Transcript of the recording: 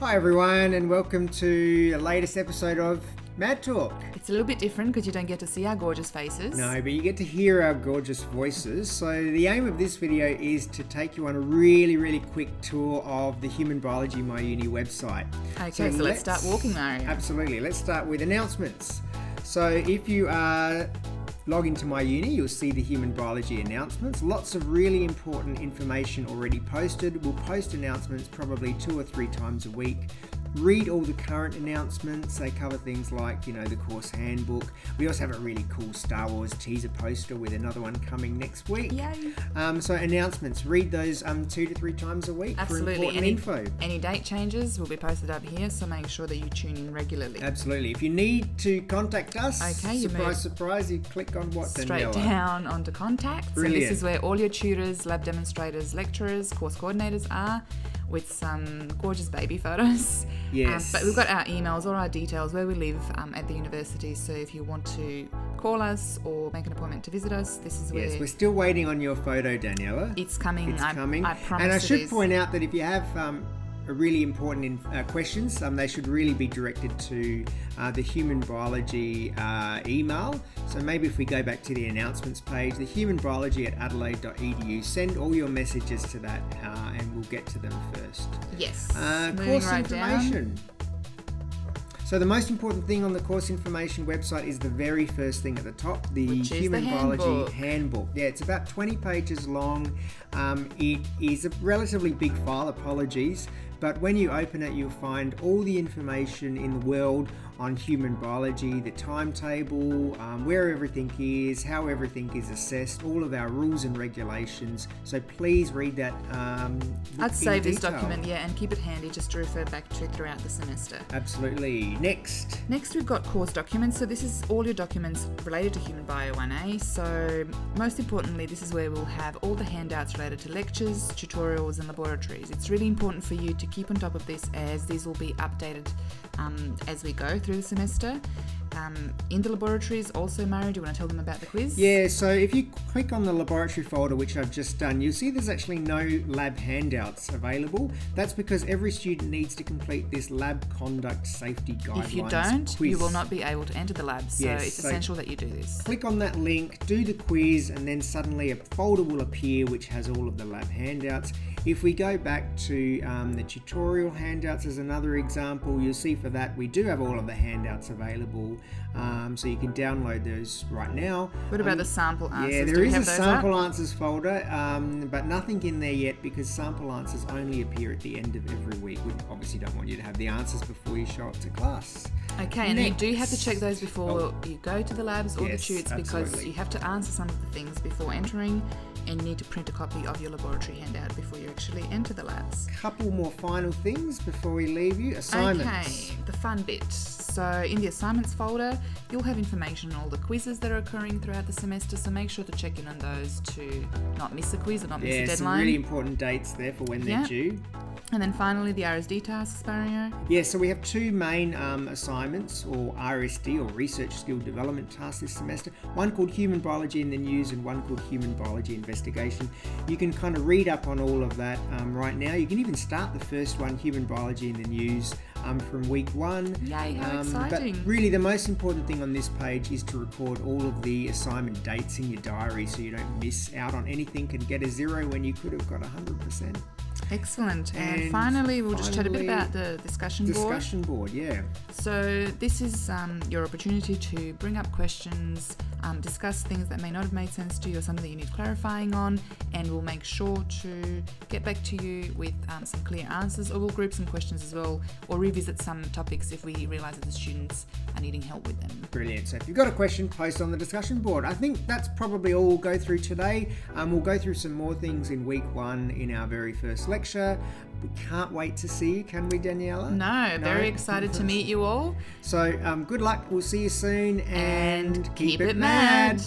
Hi everyone, and welcome to the latest episode of Mad Talk. It's a little bit different because you don't get to see our gorgeous faces. No, but you get to hear our gorgeous voices. So the aim of this video is to take you on a really quick tour of the Human Biology MyUni website. Okay, so let's start walking, Mario. Absolutely. Let's start with announcements. So if you log into MyUni, you'll see the Human Biology announcements. Lots of really important information already posted. We'll post announcements probably 2 or 3 times a week. Read all the current announcements. They cover things like, the course handbook. We also have a really cool Star Wars teaser poster with another one coming next week. Yay! So announcements, read those 2 to 3 times a week. Absolutely. For important info. Any date changes will be posted up here, so make sure that you tune in regularly. Absolutely. If you need to contact us, okay, surprise, you click on what, straight Danijela? Down onto contacts. Brilliant. And this is where all your tutors, lab demonstrators, lecturers, course coordinators are, with some gorgeous baby photos. Yes. But we've got our emails, all our details, where we live at the university. So if you want to call us or make an appointment to visit us, this is where... Yes, we're still waiting on your photo, Danijela. It's coming. It's coming. I promise. And I should point out that if you have really important questions, they should really be directed to the Human Biology email. So maybe if we go back to the announcements page, the humanbiology@adelaide.edu, send all your messages to that and we'll get to them first. Yes. Course information. So the most important thing on the course information website is the very first thing at the top, the Human Biology Handbook. Yeah, it's about 20 pages long. It is a relatively big file, apologies, but when you open it, you'll find all the information in the world on human biology, the timetable, where everything is, how everything is assessed, all of our rules and regulations. So please read that. I'd save this document, and keep it handy just to refer back to throughout the semester. Absolutely. Next we've got course documents. So this is all your documents related to Human Bio 1A. So most importantly, this is where we'll have all the handouts related to lectures, tutorials and laboratories. It's really important for you to keep on top of this, as these will be updated as we go through the semester. In the laboratories also, Mario, do you want to tell them about the quiz? Yeah, so if you click on the laboratory folder, which I've just done, you'll see there's actually no lab handouts available. That's because every student needs to complete this lab conduct safety guidelines If you don't, quiz. You will not be able to enter the lab, so yes, it's essential that you do this. Click on that link, do the quiz, and then suddenly a folder will appear which has all of the lab handouts. If we go back to the tutorial handouts as another example, you'll see for that we do have all of the handouts available, so you can download those right now. What about the sample answers? Yeah, there is a sample answers folder, but nothing in there yet because sample answers only appear at the end of every week. We obviously don't want you to have the answers before you show up to class. Okay, and you do have to check those before you go to the labs or the tutes, because absolutely. you have to answer some of the things before entering, and you need to print a copy of your laboratory handout before you actually enter the labs. Couple more final things before we leave you. Assignments. Okay, the fun bit. So in the assignments folder, you'll have information on all the quizzes that are occurring throughout the semester, so make sure to check in on those to not miss a quiz or not miss a deadline. Some really important dates there for when they're due. And then finally, the Rsd Tasks, Mario. Yeah, so we have 2 main assignments, or RSD, or Research Skill Development Tasks this semester. One called Human Biology in the News and one called Human Biology Investigation. You can kind of read up on all of that right now. You can even start the first one, Human Biology in the News, from week 1. Yay, how exciting. But really the most important thing on this page is to record all of the assignment dates in your diary so you don't miss out on anything and get a 0 when you could have got 100%. Excellent. And finally, we'll just chat a bit about the discussion board. Discussion board, yeah. So this is your opportunity to bring up questions, discuss things that may not have made sense to you or something that you need clarifying on, and we'll make sure to get back to you with some clear answers, or we'll group some questions as well, or revisit some topics if we realise that the students are needing help with them. Brilliant. So if you've got a question, post on the discussion board. I think that's probably all we'll go through today. We'll go through some more things in week 1 in our very first lecture. We can't wait to see you, can we, Danijela? No, very excited to meet you all. So good luck. We'll see you soon, and keep it mad.